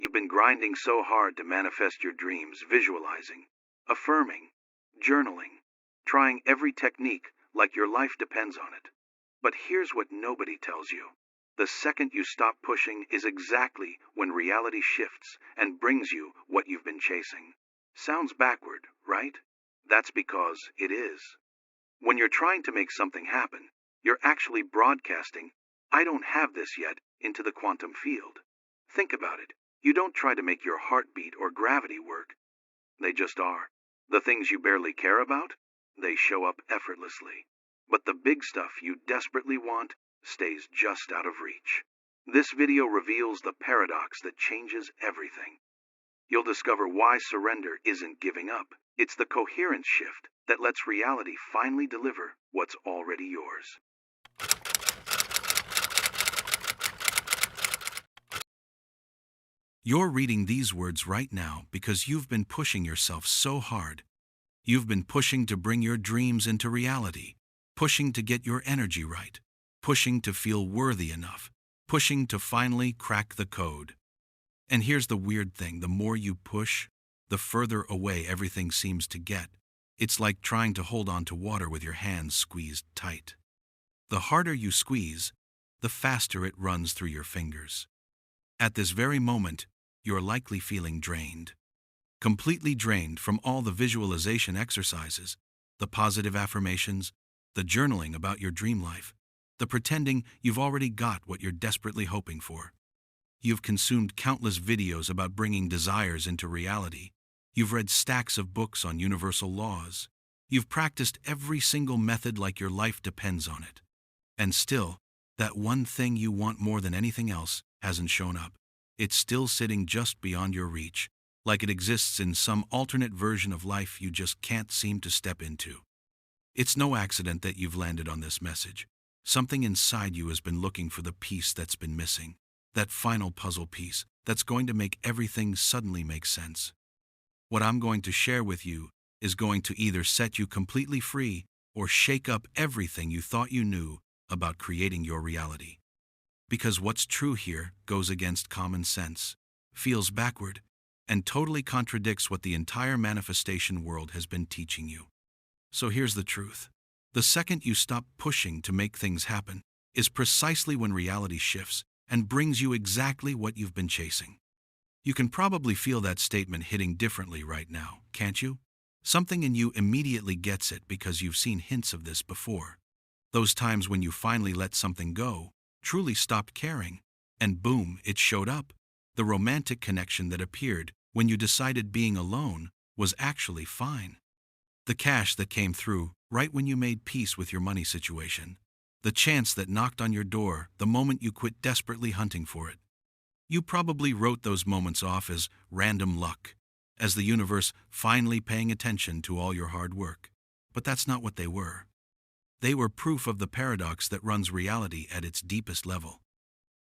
You've been grinding so hard to manifest your dreams, visualizing, affirming, journaling, trying every technique like your life depends on it. But here's what nobody tells you. The second you stop pushing is exactly when reality shifts and brings you what you've been chasing. Sounds backward, right? That's because it is. When you're trying to make something happen, you're actually broadcasting, "I don't have this yet," into the quantum field. Think about it. You don't try to make your heartbeat or gravity work. They just are. The things you barely care about, they show up effortlessly. But the big stuff you desperately want stays just out of reach. This video reveals the paradox that changes everything. You'll discover why surrender isn't giving up. It's the coherence shift that lets reality finally deliver what's already yours. You're reading these words right now because you've been pushing yourself so hard. You've been pushing to bring your dreams into reality, pushing to get your energy right, pushing to feel worthy enough, pushing to finally crack the code. And here's the weird thing, the more you push, the further away everything seems to get. It's like trying to hold on to water with your hands squeezed tight. The harder you squeeze, the faster it runs through your fingers. At this very moment, you're likely feeling drained. Completely drained from all the visualization exercises, the positive affirmations, the journaling about your dream life, the pretending you've already got what you're desperately hoping for. You've consumed countless videos about bringing desires into reality. You've read stacks of books on universal laws. You've practiced every single method like your life depends on it. And still, that one thing you want more than anything else hasn't shown up. It's still sitting just beyond your reach, like it exists in some alternate version of life you just can't seem to step into. It's no accident that you've landed on this message. Something inside you has been looking for the piece that's been missing, that final puzzle piece that's going to make everything suddenly make sense. What I'm going to share with you is going to either set you completely free or shake up everything you thought you knew about creating your reality. Because what's true here goes against common sense, feels backward, and totally contradicts what the entire manifestation world has been teaching you. So here's the truth. The second you stop pushing to make things happen is precisely when reality shifts and brings you exactly what you've been chasing. You can probably feel that statement hitting differently right now, can't you? Something in you immediately gets it because you've seen hints of this before. Those times when you finally let something go, truly stopped caring, and boom, it showed up. The romantic connection that appeared when you decided being alone was actually fine. The cash that came through right when you made peace with your money situation. The chance that knocked on your door the moment you quit desperately hunting for it. You probably wrote those moments off as random luck, as the universe finally paying attention to all your hard work. But that's not what they were. They were proof of the paradox that runs reality at its deepest level.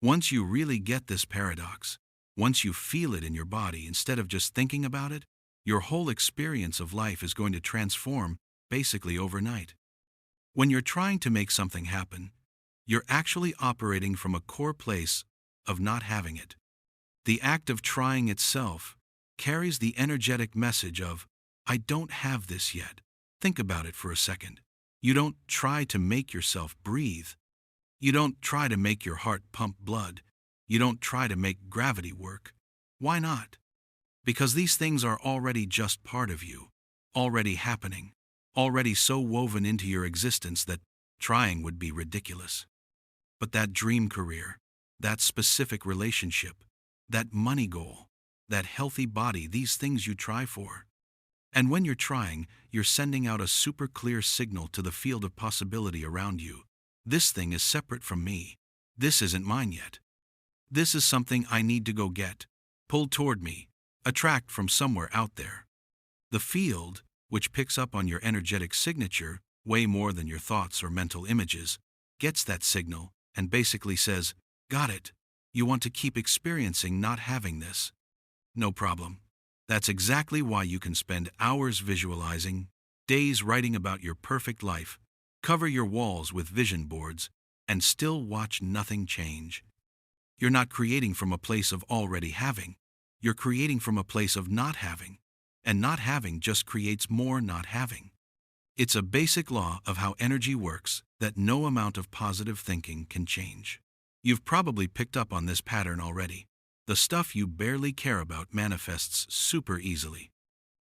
Once you really get this paradox, once you feel it in your body instead of just thinking about it, your whole experience of life is going to transform basically overnight. When you're trying to make something happen, you're actually operating from a core place of not having it. The act of trying itself carries the energetic message of, "I don't have this yet." Think about it for a second. You don't try to make yourself breathe. You don't try to make your heart pump blood. You don't try to make gravity work. Why not? Because these things are already just part of you, already happening, already so woven into your existence that trying would be ridiculous. But that dream career, that specific relationship, that money goal, that healthy body, these things you try for. And when you're trying, you're sending out a super clear signal to the field of possibility around you. This thing is separate from me. This isn't mine yet. This is something I need to go get, pull toward me, attract from somewhere out there. The field, which picks up on your energetic signature way more than your thoughts or mental images, gets that signal and basically says, "Got it. You want to keep experiencing not having this? No problem." That's exactly why you can spend hours visualizing, days writing about your perfect life, cover your walls with vision boards, and still watch nothing change. You're not creating from a place of already having. You're creating from a place of not having, and not having just creates more not having. It's a basic law of how energy works that no amount of positive thinking can change. You've probably picked up on this pattern already. The stuff you barely care about manifests super easily.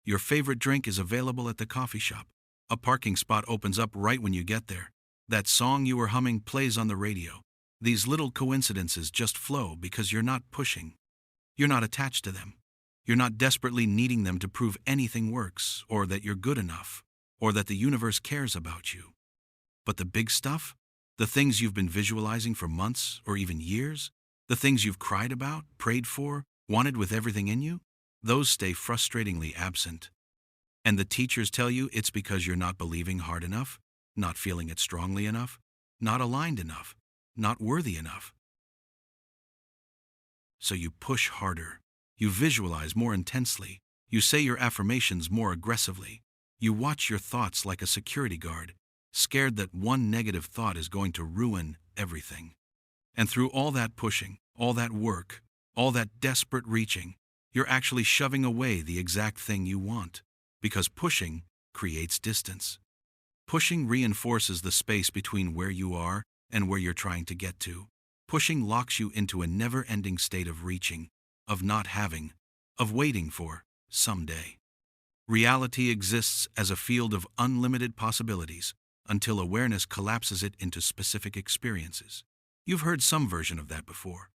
Your favorite drink is available at the coffee shop. A parking spot opens up right when you get there. That song you were humming plays on the radio. These little coincidences just flow because you're not pushing. You're not attached to them. You're not desperately needing them to prove anything works, or that you're good enough, or that the universe cares about you. But the big stuff, the things you've been visualizing for months or even years, the things you've cried about, prayed for, wanted with everything in you, those stay frustratingly absent. And the teachers tell you it's because you're not believing hard enough, not feeling it strongly enough, not aligned enough, not worthy enough. So you push harder. You visualize more intensely. You say your affirmations more aggressively. You watch your thoughts like a security guard, scared that one negative thought is going to ruin everything. And through all that pushing, all that work, all that desperate reaching, you're actually shoving away the exact thing you want. Because pushing creates distance. Pushing reinforces the space between where you are and where you're trying to get to. Pushing locks you into a never-ending state of reaching, of not having, of waiting for someday. Reality exists as a field of unlimited possibilities until awareness collapses it into specific experiences. You've heard some version of that before.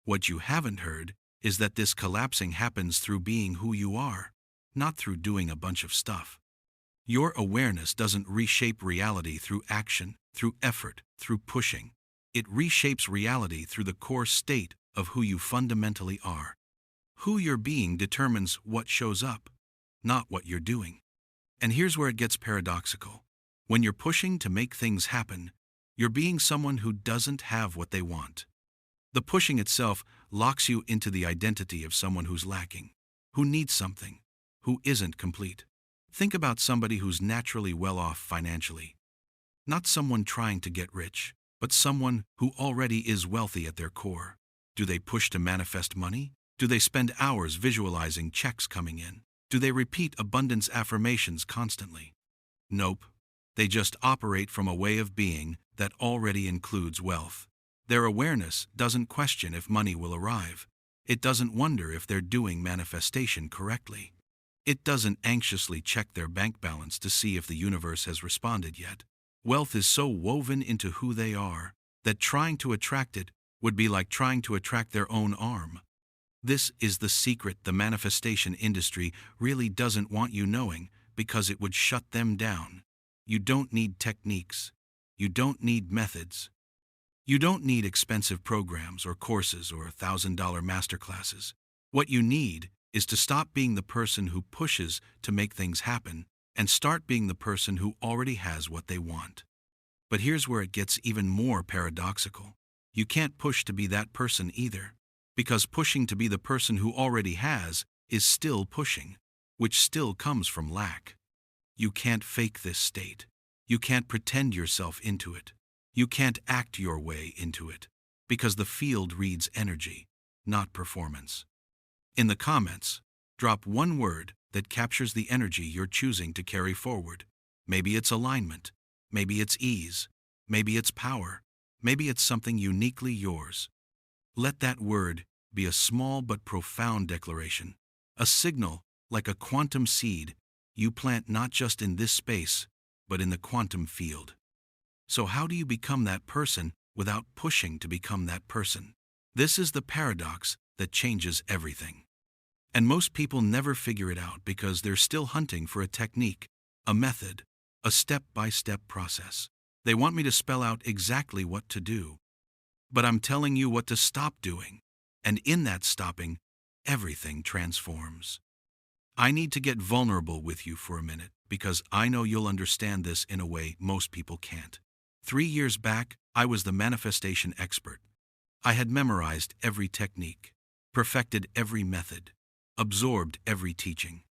What you haven't heard is that this collapsing happens through being who you are, not through doing a bunch of stuff. Your awareness doesn't reshape reality through action, through effort, through pushing. It reshapes reality through the core state of who you fundamentally are. Who you're being determines what shows up, not what you're doing. And here's where it gets paradoxical. When you're pushing to make things happen, you're being someone who doesn't have what they want. The pushing itself locks you into the identity of someone who's lacking, who needs something, who isn't complete. Think about somebody who's naturally well off financially. Not someone trying to get rich, but someone who already is wealthy at their core. Do they push to manifest money? Do they spend hours visualizing checks coming in? Do they repeat abundance affirmations constantly? Nope. They just operate from a way of being that already includes wealth. Their awareness doesn't question if money will arrive. It doesn't wonder if they're doing manifestation correctly. It doesn't anxiously check their bank balance to see if the universe has responded yet. Wealth is so woven into who they are that trying to attract it would be like trying to attract their own arm. This is the secret the manifestation industry really doesn't want you knowing because it would shut them down. You don't need techniques. You don't need methods. You don't need expensive programs or courses or $1,000 masterclasses. What you need is to stop being the person who pushes to make things happen and start being the person who already has what they want. But here's where it gets even more paradoxical. You can't push to be that person either, because pushing to be the person who already has is still pushing, which still comes from lack. You can't fake this state. You can't pretend yourself into it. You can't act your way into it, because the field reads energy, not performance. In the comments, drop one word that captures the energy you're choosing to carry forward. Maybe it's alignment. Maybe it's ease. Maybe it's power. Maybe it's something uniquely yours. Let that word be a small but profound declaration, a signal like a quantum seed you plant not just in this space, but in the quantum field. So how do you become that person without pushing to become that person? This is the paradox that changes everything. And most people never figure it out because they're still hunting for a technique, a method, a step-by-step process. They want me to spell out exactly what to do. But I'm telling you what to stop doing. And in that stopping, everything transforms. I need to get vulnerable with you for a minute because I know you'll understand this in a way most people can't. 3 years back, I was the manifestation expert. I had memorized every technique, perfected every method, absorbed every teaching.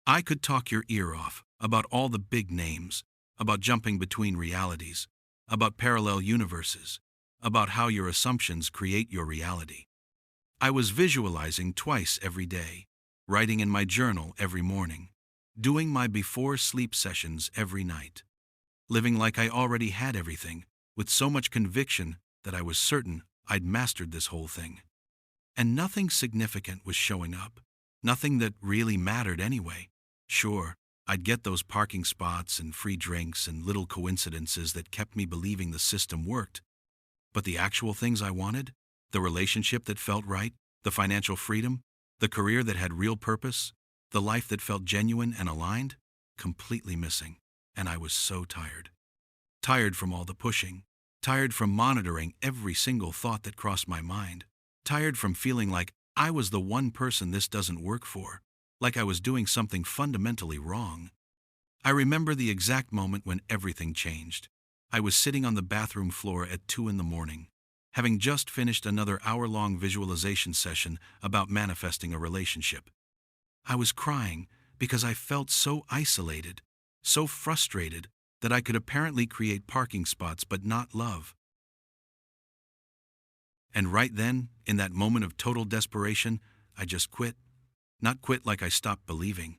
I could talk your ear off about all the big names, about jumping between realities, about parallel universes, about how your assumptions create your reality. I was visualizing twice every day, writing in my journal every morning, doing my before-sleep sessions every night, living like I already had everything, with so much conviction that I was certain I'd mastered this whole thing. And nothing significant was showing up, nothing that really mattered anyway. Sure, I'd get those parking spots and free drinks and little coincidences that kept me believing the system worked. But the actual things I wanted, the relationship that felt right, the financial freedom, the career that had real purpose, the life that felt genuine and aligned, completely missing. And I was so tired. Tired from all the pushing, tired from monitoring every single thought that crossed my mind, tired from feeling like I was the one person this doesn't work for, like I was doing something fundamentally wrong. I remember the exact moment when everything changed. I was sitting on the bathroom floor at 2 in the morning, having just finished another hour-long visualization session about manifesting a relationship. I was crying because I felt so isolated, so frustrated that I could apparently create parking spots but not love. And right then, in that moment of total desperation, I just quit. Not quit like I stopped believing.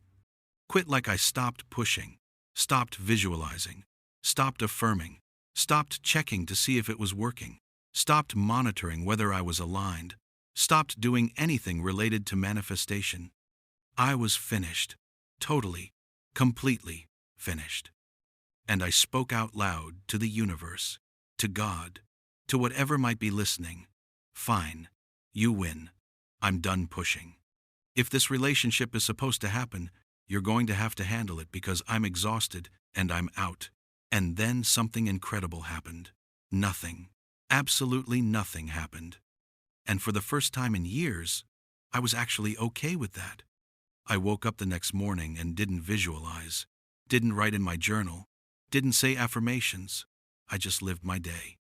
Quit like I stopped pushing, stopped visualizing, stopped affirming, stopped checking to see if it was working, stopped monitoring whether I was aligned, stopped doing anything related to manifestation. I was finished. Totally, completely finished. And I spoke out loud to the universe, to God, to whatever might be listening. Fine, you win. I'm done pushing. If this relationship is supposed to happen, you're going to have to handle it because I'm exhausted and I'm out. And then something incredible happened. Nothing, absolutely nothing happened. And for the first time in years, I was actually okay with that. I woke up the next morning and didn't visualize, didn't write in my journal, didn't say affirmations. I just lived my day.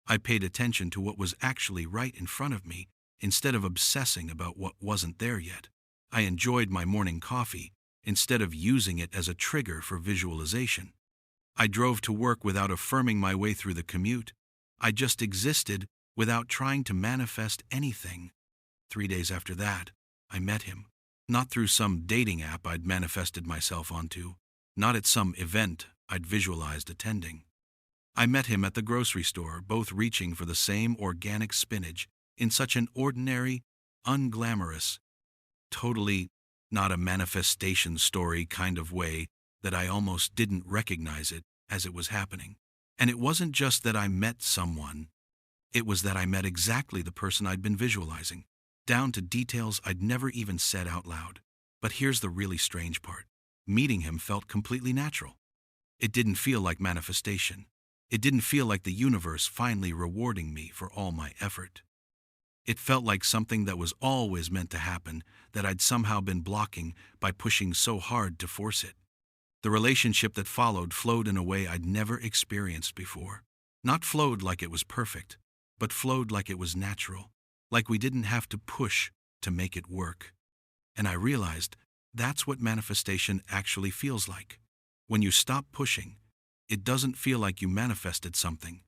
I paid attention to what was actually right in front of me instead of obsessing about what wasn't there yet. I enjoyed my morning coffee instead of using it as a trigger for visualization. I drove to work without affirming my way through the commute. I just existed without trying to manifest anything. 3 days after that, I met him. Not through some dating app I'd manifested myself onto, not at some event I'd visualized attending. I met him at the grocery store, both reaching for the same organic spinach in such an ordinary, unglamorous, totally not a manifestation story kind of way that I almost didn't recognize it as it was happening. And it wasn't just that I met someone, it was that I met exactly the person I'd been visualizing, down to details I'd never even said out loud. But here's the really strange part. Meeting him felt completely natural. It didn't feel like manifestation. It didn't feel like the universe finally rewarding me for all my effort. It felt like something that was always meant to happen, that I'd somehow been blocking by pushing so hard to force it. The relationship that followed flowed in a way I'd never experienced before. Not flowed like it was perfect, but flowed like it was natural, like we didn't have to push to make it work. And I realized that's what manifestation actually feels like. When you stop pushing, it doesn't feel like you manifested something.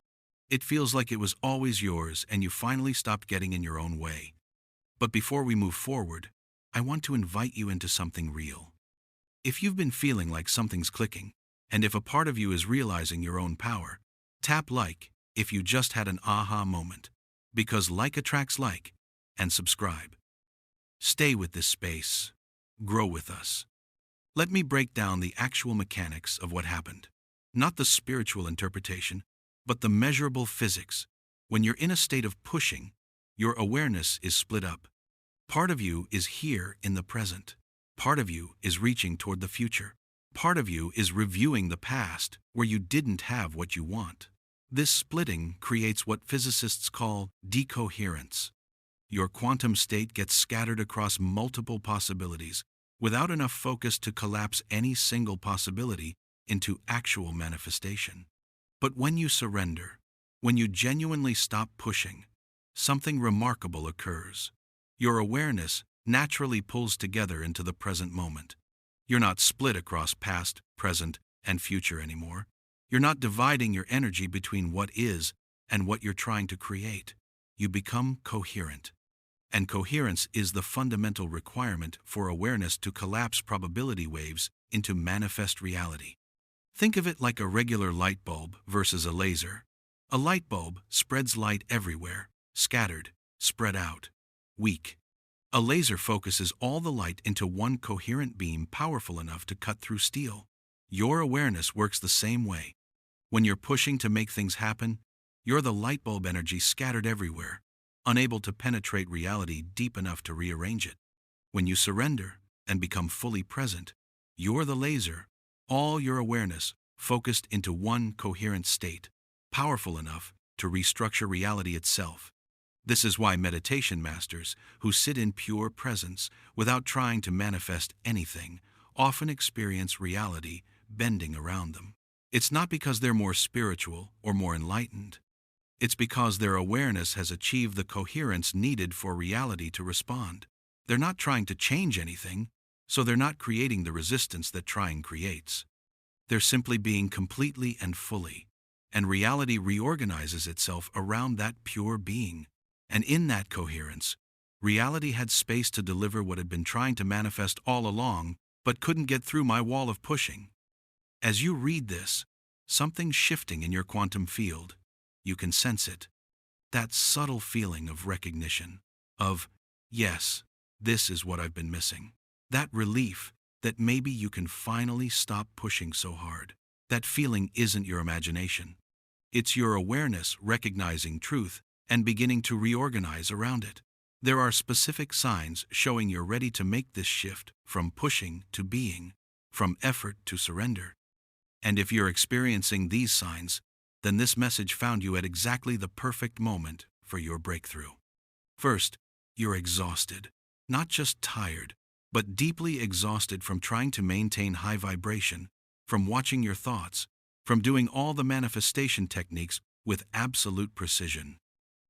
It feels like it was always yours and you finally stopped getting in your own way. But before we move forward, I want to invite you into something real. If you've been feeling like something's clicking, and if a part of you is realizing your own power, tap like if you just had an aha moment, because like attracts like, and subscribe. Stay with this space. Grow with us. Let me break down the actual mechanics of what happened. Not the spiritual interpretation, but the measurable physics. When you're in a state of pushing, your awareness is split up. Part of you is here in the present. Part of you is reaching toward the future. Part of you is reviewing the past where you didn't have what you want. This splitting creates what physicists call decoherence. Your quantum state gets scattered across multiple possibilities without enough focus to collapse any single possibility into actual manifestation. But when you surrender, when you genuinely stop pushing, something remarkable occurs. Your awareness naturally pulls together into the present moment. You're not split across past, present, and future anymore. You're not dividing your energy between what is and what you're trying to create. You become coherent. And coherence is the fundamental requirement for awareness to collapse probability waves into manifest reality. Think of it like a regular light bulb versus a laser. A light bulb spreads light everywhere, scattered, spread out, weak. A laser focuses all the light into one coherent beam powerful enough to cut through steel. Your awareness works the same way. When you're pushing to make things happen, you're the light bulb energy scattered everywhere, unable to penetrate reality deep enough to rearrange it. When you surrender and become fully present, you're the laser, all your awareness focused into one coherent state, powerful enough to restructure reality itself. This is why meditation masters who sit in pure presence without trying to manifest anything often experience reality bending around them. It's not because they're more spiritual or more enlightened. It's because their awareness has achieved the coherence needed for reality to respond. They're not trying to change anything, so they're not creating the resistance that trying creates. They're simply being completely and fully, and reality reorganizes itself around that pure being. And in that coherence, reality had space to deliver what had been trying to manifest all along, but couldn't get through my wall of pushing. As you read this, something's shifting in your quantum field. You can sense it. That subtle feeling of recognition, of, yes, this is what I've been missing. That relief that maybe you can finally stop pushing so hard. That feeling isn't your imagination. It's your awareness recognizing truth and beginning to reorganize around it. There are specific signs showing you're ready to make this shift from pushing to being, from effort to surrender. And if you're experiencing these signs, then this message found you at exactly the perfect moment for your breakthrough. First, you're exhausted. Not just tired, but deeply exhausted from trying to maintain high vibration, from watching your thoughts, from doing all the manifestation techniques with absolute precision.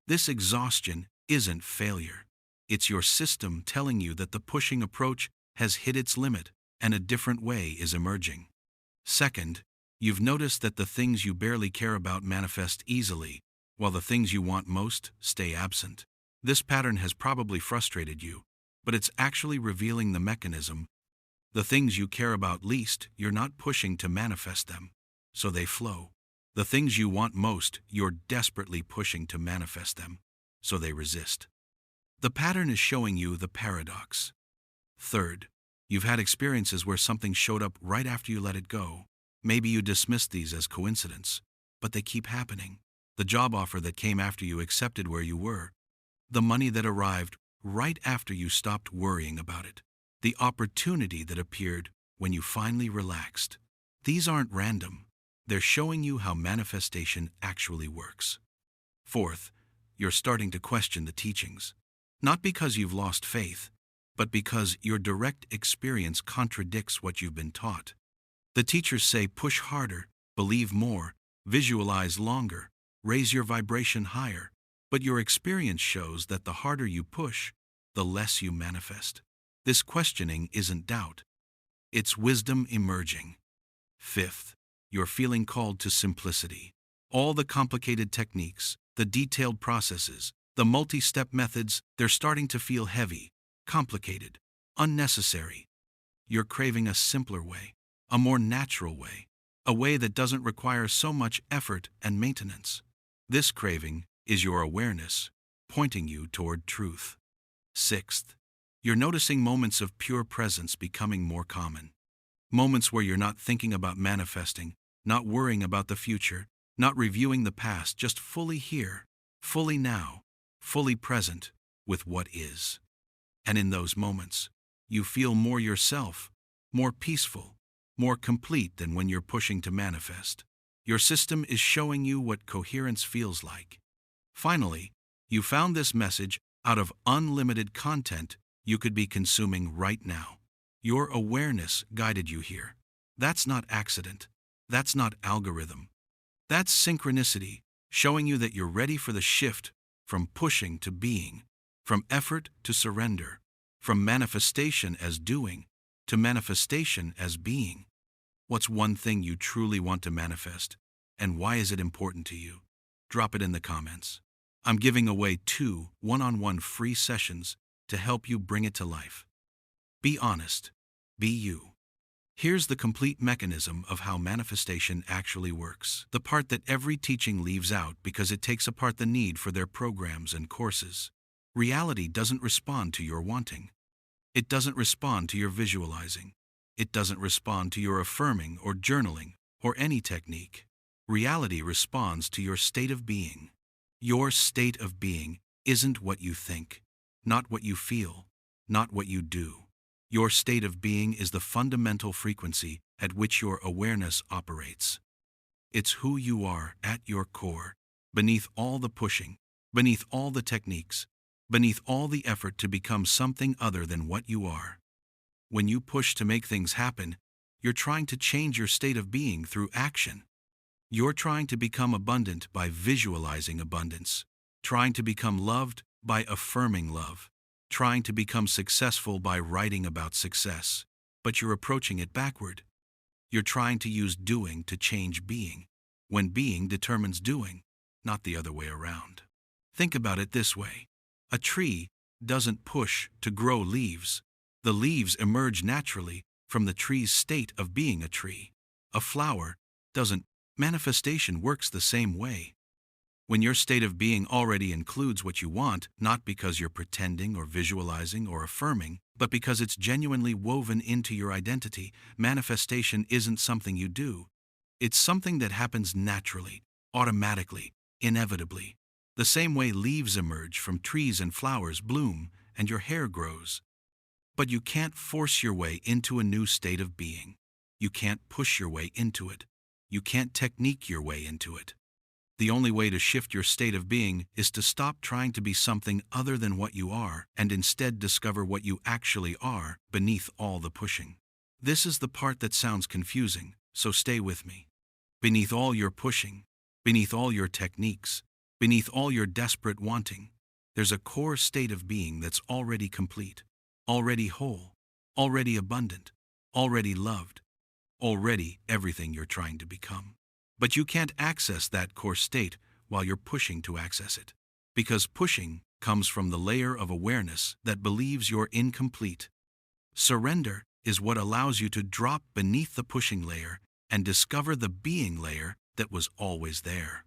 This exhaustion isn't failure. It's your system telling you that the pushing approach has hit its limit and a different way is emerging. Second, you've noticed that the things you barely care about manifest easily, while the things you want most stay absent. This pattern has probably frustrated you, but it's actually revealing the mechanism. The things you care about least, you're not pushing to manifest them, so they flow. The things you want most, you're desperately pushing to manifest them, so they resist. The pattern is showing you the paradox. Third, you've had experiences where something showed up right after you let it go. Maybe you dismissed these as coincidence, but they keep happening. The job offer that came after you accepted where you were. The money that arrived right after you stopped worrying about it. The opportunity that appeared when you finally relaxed. These aren't random. They're showing you how manifestation actually works. Fourth, you're starting to question the teachings. Not because you've lost faith, but because your direct experience contradicts what you've been taught. The teachers say push harder, believe more, visualize longer, raise your vibration higher, but your experience shows that the harder you push, the less you manifest. This questioning isn't doubt. It's wisdom emerging. Fifth, you're feeling called to simplicity. All the complicated techniques, the detailed processes, the multi-step methods, they're starting to feel heavy, complicated, unnecessary. You're craving a simpler way, a more natural way, a way that doesn't require so much effort and maintenance. This craving is your awareness, pointing you toward truth. Sixth, you're noticing moments of pure presence becoming more common. Moments where you're not thinking about manifesting, not worrying about the future, not reviewing the past, just fully here, fully now, fully present with what is. And in those moments, you feel more yourself, more peaceful, more complete than when you're pushing to manifest. Your system is showing you what coherence feels like. Finally, you found this message out of unlimited content you could be consuming right now. Your awareness guided you here. That's not accident. That's not algorithm. That's synchronicity, showing you that you're ready for the shift from pushing to being, from effort to surrender, from manifestation as doing to manifestation as being. What's one thing you truly want to manifest, and why is it important to you? Drop it in the comments. I'm giving away 2 one-on-one free sessions to help you bring it to life. Be honest. Be you. Here's the complete mechanism of how manifestation actually works. The part that every teaching leaves out because it takes apart the need for their programs and courses. Reality doesn't respond to your wanting. It doesn't respond to your visualizing. It doesn't respond to your affirming or journaling or any technique. Reality responds to your state of being. Your state of being isn't what you think, not what you feel, not what you do. Your state of being is the fundamental frequency at which your awareness operates. It's who you are at your core, beneath all the pushing, beneath all the techniques, beneath all the effort to become something other than what you are. When you push to make things happen, you're trying to change your state of being through action. You're trying to become abundant by visualizing abundance, trying to become loved by affirming love, trying to become successful by writing about success, but you're approaching it backward. You're trying to use doing to change being, when being determines doing, not the other way around. Think about it this way. A tree doesn't push to grow leaves. The leaves emerge naturally from the tree's state of being a tree. A flower doesn't. Manifestation works the same way. When your state of being already includes what you want, not because you're pretending or visualizing or affirming, but because it's genuinely woven into your identity, manifestation isn't something you do. It's something that happens naturally, automatically, inevitably. The same way leaves emerge from trees and flowers bloom and your hair grows. But you can't force your way into a new state of being. You can't push your way into it. You can't technique your way into it. The only way to shift your state of being is to stop trying to be something other than what you are and instead discover what you actually are beneath all the pushing. This is the part that sounds confusing, so stay with me. Beneath all your pushing, beneath all your techniques, beneath all your desperate wanting, there's a core state of being that's already complete, already whole, already abundant, already loved, already everything you're trying to become. But you can't access that core state while you're pushing to access it. Because pushing comes from the layer of awareness that believes you're incomplete. Surrender is what allows you to drop beneath the pushing layer and discover the being layer that was always there.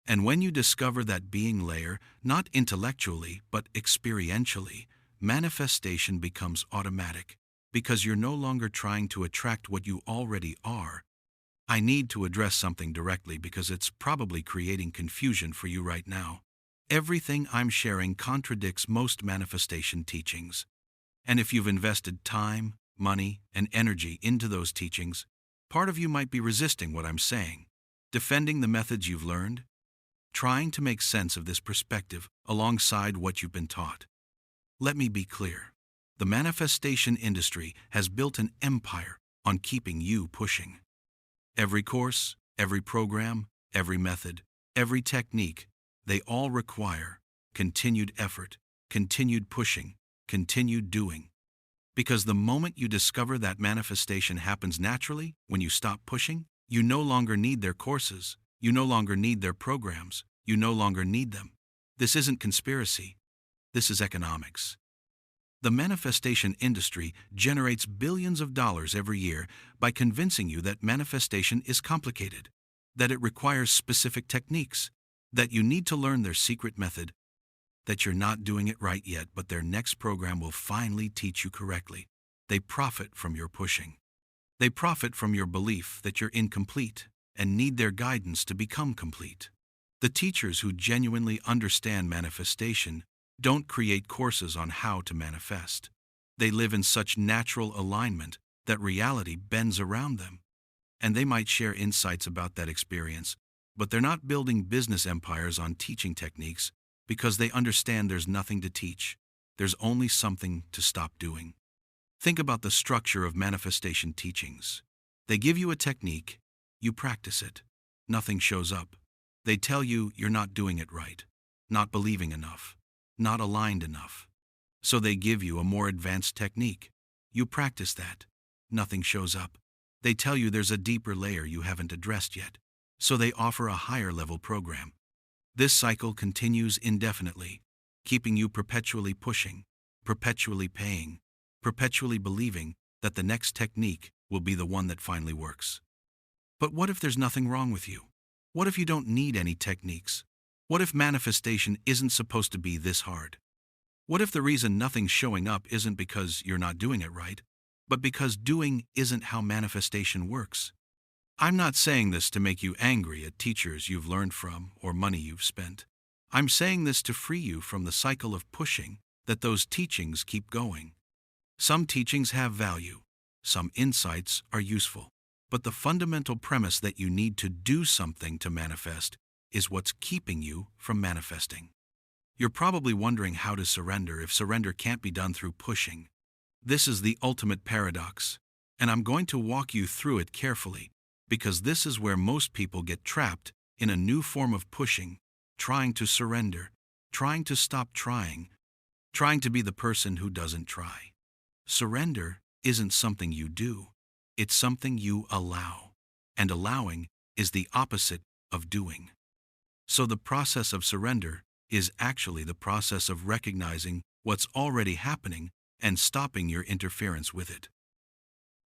And when you discover that being layer, not intellectually but experientially, manifestation becomes automatic, because you're no longer trying to attract what you already are. I need to address something directly because it's probably creating confusion for you right now. Everything I'm sharing contradicts most manifestation teachings. And if you've invested time, money, and energy into those teachings, part of you might be resisting what I'm saying, defending the methods you've learned, trying to make sense of this perspective alongside what you've been taught. Let me be clear. The manifestation industry has built an empire on keeping you pushing. Every course, every program, every method, every technique, they all require continued effort, continued pushing, continued doing. Because the moment you discover that manifestation happens naturally, when you stop pushing, you no longer need their courses, you no longer need their programs, you no longer need them. This isn't conspiracy. This is economics. The manifestation industry generates billions of dollars every year by convincing you that manifestation is complicated, that it requires specific techniques, that you need to learn their secret method, that you're not doing it right yet, but their next program will finally teach you correctly. They profit from your pushing. They profit from your belief that you're incomplete and need their guidance to become complete. The teachers who genuinely understand manifestation don't create courses on how to manifest. They live in such natural alignment that reality bends around them. And they might share insights about that experience, but they're not building business empires on teaching techniques because they understand there's nothing to teach. There's only something to stop doing. Think about the structure of manifestation teachings. They give you a technique, you practice it. Nothing shows up. They tell you you're not doing it right, not believing enough, not aligned enough. So they give you a more advanced technique. You practice that. Nothing shows up. They tell you there's a deeper layer you haven't addressed yet. So they offer a higher level program. This cycle continues indefinitely, keeping you perpetually pushing, perpetually paying, perpetually believing that the next technique will be the one that finally works. But what if there's nothing wrong with you? What if you don't need any techniques? What if manifestation isn't supposed to be this hard? What if the reason nothing's showing up isn't because you're not doing it right, but because doing isn't how manifestation works? I'm not saying this to make you angry at teachers you've learned from or money you've spent. I'm saying this to free you from the cycle of pushing that those teachings keep going. Some teachings have value. Some insights are useful. But the fundamental premise that you need to do something to manifest is what's keeping you from manifesting. You're probably wondering how to surrender if surrender can't be done through pushing. This is the ultimate paradox, and I'm going to walk you through it carefully, because this is where most people get trapped in a new form of pushing, trying to surrender, trying to stop trying, trying to be the person who doesn't try. Surrender isn't something you do, it's something you allow, and allowing is the opposite of doing. So the process of surrender is actually the process of recognizing what's already happening and stopping your interference with it.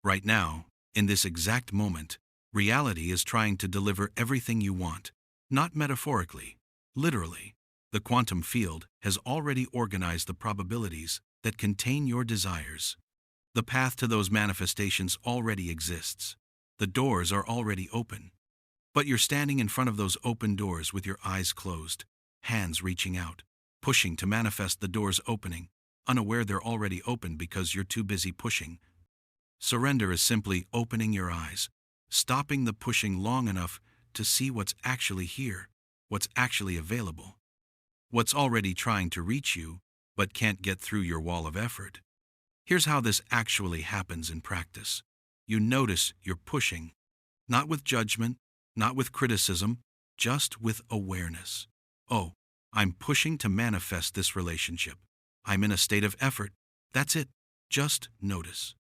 Right now, in this exact moment, reality is trying to deliver everything you want, not metaphorically, literally. The quantum field has already organized the probabilities that contain your desires. The path to those manifestations already exists. The doors are already open. But you're standing in front of those open doors with your eyes closed, hands reaching out, pushing to manifest the doors opening, unaware they're already open because you're too busy pushing. Surrender is simply opening your eyes, stopping the pushing long enough to see what's actually here, what's actually available, what's already trying to reach you, but can't get through your wall of effort. Here's how this actually happens in practice. You notice you're pushing, not with judgment, not with criticism, just with awareness. Oh, I'm pushing to manifest this relationship. I'm in a state of effort. That's it. Just notice.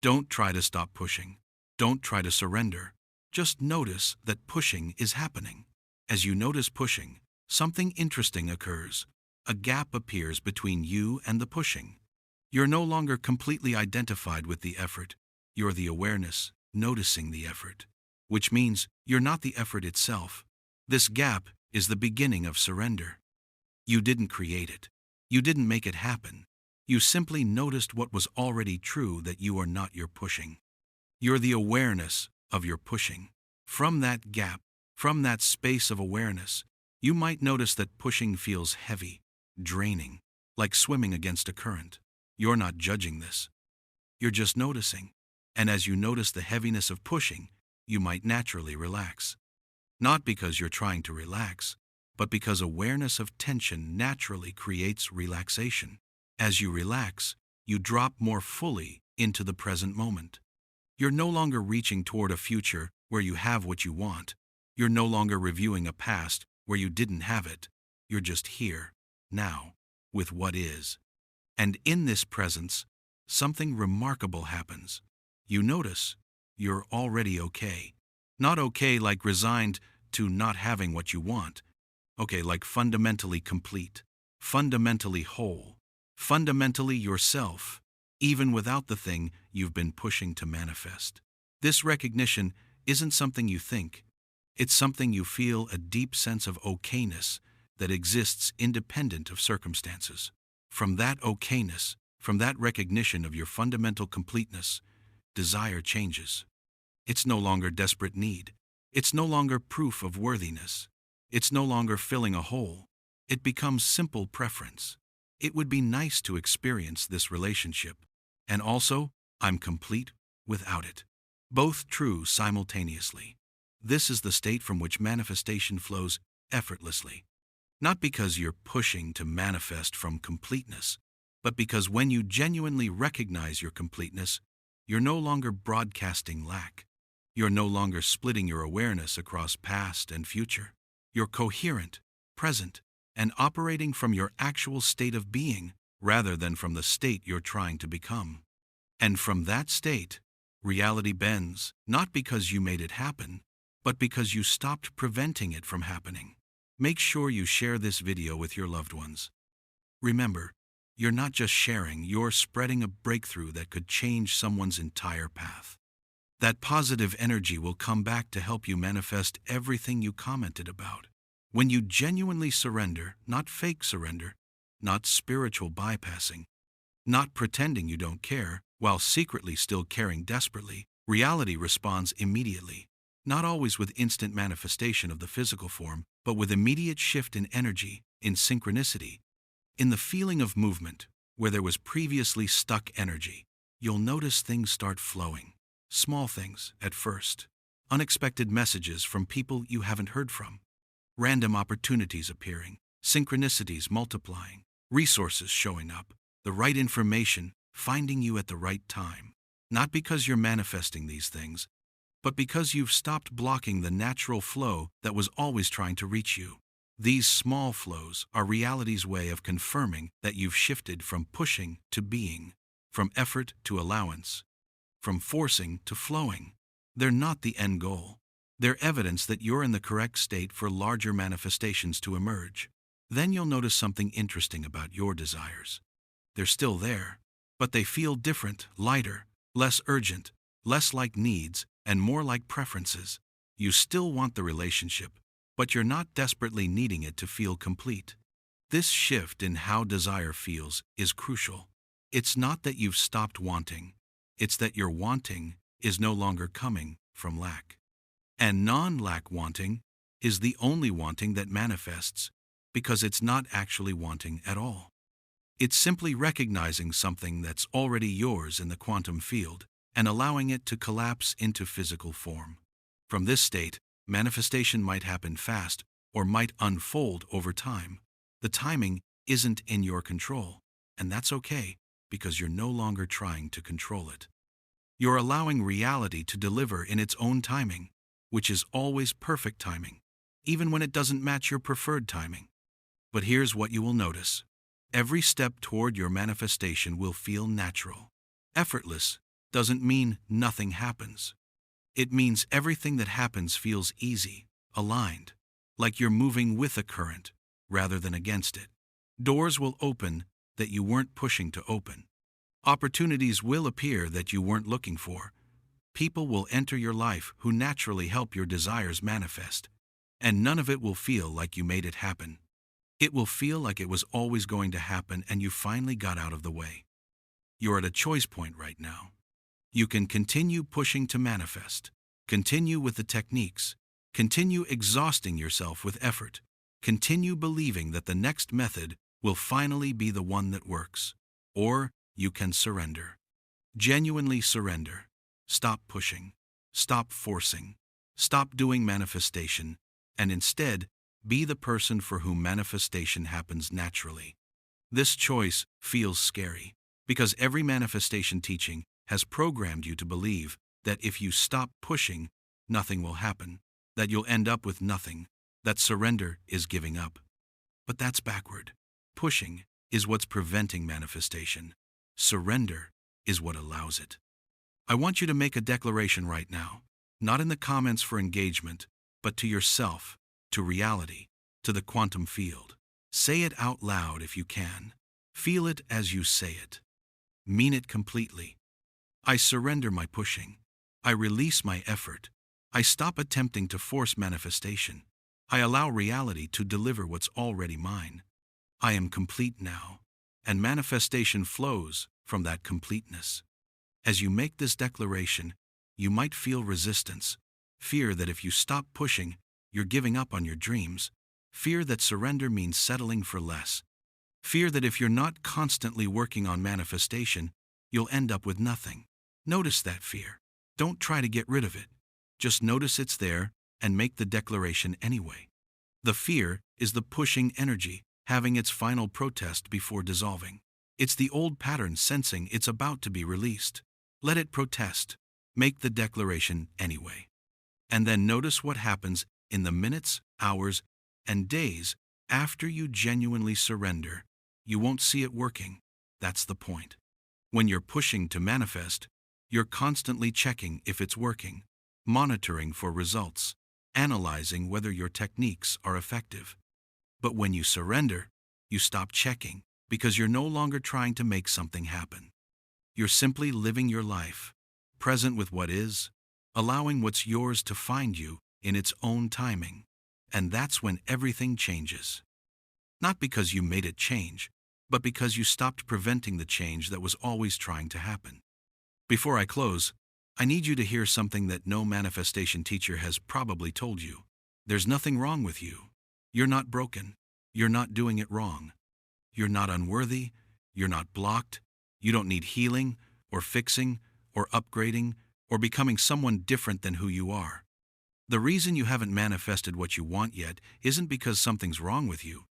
Don't try to stop pushing. Don't try to surrender. Just notice that pushing is happening. As you notice pushing, something interesting occurs. A gap appears between you and the pushing. You're no longer completely identified with the effort. You're the awareness, noticing the effort. Which means you're not the effort itself. This gap is the beginning of surrender. You didn't create it. You didn't make it happen. You simply noticed what was already true, that you are not your pushing. You're the awareness of your pushing. From that gap, from that space of awareness, you might notice that pushing feels heavy, draining, like swimming against a current. You're not judging this. You're just noticing. And as you notice the heaviness of pushing, you might naturally relax. Not because you're trying to relax, but because awareness of tension naturally creates relaxation. As you relax, you drop more fully into the present moment. You're no longer reaching toward a future where you have what you want. You're no longer reviewing a past where you didn't have it. You're just here, now, with what is. And in this presence, something remarkable happens. You notice you're already okay. Not okay like resigned to not having what you want. Okay, like fundamentally complete, fundamentally whole, fundamentally yourself, even without the thing you've been pushing to manifest. This recognition isn't something you think. It's something you feel, a deep sense of okayness that exists independent of circumstances. From that okayness, from that recognition of your fundamental completeness, desire changes. It's no longer desperate need. It's no longer proof of worthiness. It's no longer filling a hole. It becomes simple preference. It would be nice to experience this relationship. And also, I'm complete without it. Both true simultaneously. This is the state from which manifestation flows effortlessly. Not because you're pushing to manifest from completeness, but because when you genuinely recognize your completeness, you're no longer broadcasting lack. You're no longer splitting your awareness across past and future. You're coherent, present, and operating from your actual state of being rather than from the state you're trying to become. And from that state, reality bends, not because you made it happen, but because you stopped preventing it from happening. Make sure you share this video with your loved ones. Remember, you're not just sharing, you're spreading a breakthrough that could change someone's entire path. That positive energy will come back to help you manifest everything you commented about. When you genuinely surrender, not fake surrender, not spiritual bypassing, not pretending you don't care, while secretly still caring desperately, reality responds immediately. Not always with instant manifestation of the physical form, but with immediate shift in energy, in synchronicity, in the feeling of movement, where there was previously stuck energy. You'll notice things start flowing. Small things, at first. Unexpected messages from people you haven't heard from. Random opportunities appearing. Synchronicities multiplying. Resources showing up. The right information finding you at the right time. Not because you're manifesting these things, but because you've stopped blocking the natural flow that was always trying to reach you. These small flows are reality's way of confirming that you've shifted from pushing to being, from effort to allowance, from forcing to flowing. They're not the end goal. They're evidence that you're in the correct state for larger manifestations to emerge. Then you'll notice something interesting about your desires. They're still there, but they feel different, lighter, less urgent, less like needs, and more like preferences. You still want the relationship, but you're not desperately needing it to feel complete. This shift in how desire feels is crucial. It's not that you've stopped wanting. It's that your wanting is no longer coming from lack. And non-lack wanting is the only wanting that manifests because it's not actually wanting at all. It's simply recognizing something that's already yours in the quantum field and allowing it to collapse into physical form. From this state, manifestation might happen fast or might unfold over time. The timing isn't in your control, and that's okay because you're no longer trying to control it. You're allowing reality to deliver in its own timing, which is always perfect timing, even when it doesn't match your preferred timing. But here's what you will notice. Every step toward your manifestation will feel natural. Effortless doesn't mean nothing happens. It means everything that happens feels easy, aligned, like you're moving with a current rather than against it. Doors will open that you weren't pushing to open. Opportunities will appear that you weren't looking for. People will enter your life who naturally help your desires manifest. And none of it will feel like you made it happen. It will feel like it was always going to happen and you finally got out of the way. You're at a choice point right now. You can continue pushing to manifest, continue with the techniques, continue exhausting yourself with effort, continue believing that the next method will finally be the one that works. Or you can surrender. Genuinely surrender. Stop pushing. Stop forcing. Stop doing manifestation, and instead, be the person for whom manifestation happens naturally. This choice feels scary, because every manifestation teaching has programmed you to believe that if you stop pushing, nothing will happen, that you'll end up with nothing, that surrender is giving up. But that's backward. Pushing is what's preventing manifestation. Surrender is what allows it. I want you to make a declaration right now, not in the comments for engagement, but to yourself, to reality, to the quantum field. Say it out loud if you can. Feel it as you say it. Mean it completely. I surrender my pushing. I release my effort. I stop attempting to force manifestation. I allow reality to deliver what's already mine. I am complete now, and manifestation flows from that completeness. As you make this declaration, you might feel resistance, fear that if you stop pushing, you're giving up on your dreams, fear that surrender means settling for less, fear that if you're not constantly working on manifestation, you'll end up with nothing. Notice that fear. Don't try to get rid of it. Just notice it's there and make the declaration anyway. The fear is the pushing energy, having its final protest before dissolving. It's the old pattern sensing it's about to be released. Let it protest. Make the declaration anyway. And then notice what happens in the minutes, hours, and days after you genuinely surrender. You won't see it working. That's the point. When you're pushing to manifest, you're constantly checking if it's working, monitoring for results, analyzing whether your techniques are effective. But when you surrender, you stop checking, because you're no longer trying to make something happen. You're simply living your life, present with what is, allowing what's yours to find you in its own timing. And that's when everything changes. Not because you made it change, but because you stopped preventing the change that was always trying to happen. Before I close, I need you to hear something that no manifestation teacher has probably told you. There's nothing wrong with you. You're not broken. You're not doing it wrong. You're not unworthy. You're not blocked. You don't need healing, or fixing, or upgrading, or becoming someone different than who you are. The reason you haven't manifested what you want yet isn't because something's wrong with you.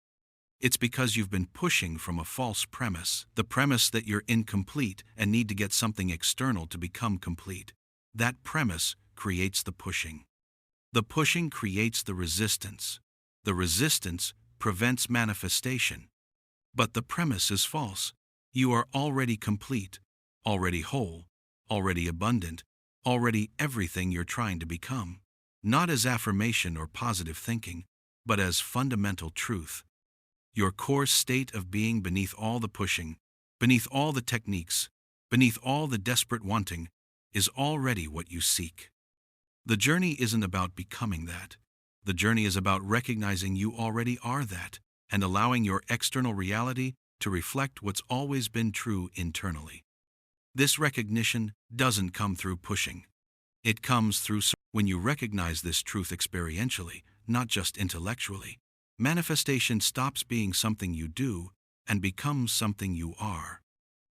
It's because you've been pushing from a false premise, the premise that you're incomplete and need to get something external to become complete. That premise creates the pushing. The pushing creates the resistance. The resistance prevents manifestation. But the premise is false. You are already complete, already whole, already abundant, already everything you're trying to become. Not as affirmation or positive thinking, but as fundamental truth. Your core state of being beneath all the pushing, beneath all the techniques, beneath all the desperate wanting, is already what you seek. The journey isn't about becoming that. The journey is about recognizing you already are that, and allowing your external reality to reflect what's always been true internally. This recognition doesn't come through pushing. It comes through when you recognize this truth experientially, not just intellectually. Manifestation stops being something you do and becomes something you are.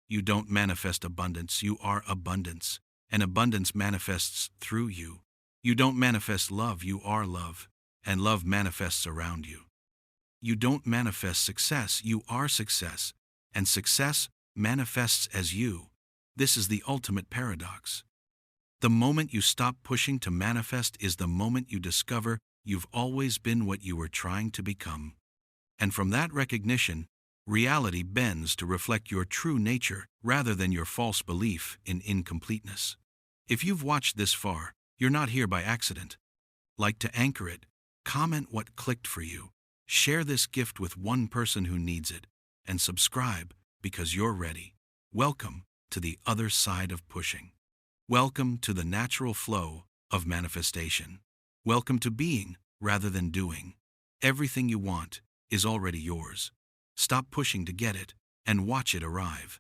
You don't manifest abundance, you are abundance, and abundance manifests through you. You don't manifest love, you are love, and love manifests around you. You don't manifest success, you are success, and success manifests as you. This is the ultimate paradox. The moment you stop pushing to manifest is the moment you discover you've always been what you were trying to become. And from that recognition, reality bends to reflect your true nature rather than your false belief in incompleteness. If you've watched this far, you're not here by accident. Like to anchor it, comment what clicked for you, share this gift with one person who needs it, and subscribe because you're ready. Welcome to the other side of pushing. Welcome to the natural flow of manifestation. Welcome to being rather than doing. Everything you want is already yours. Stop pushing to get it and watch it arrive.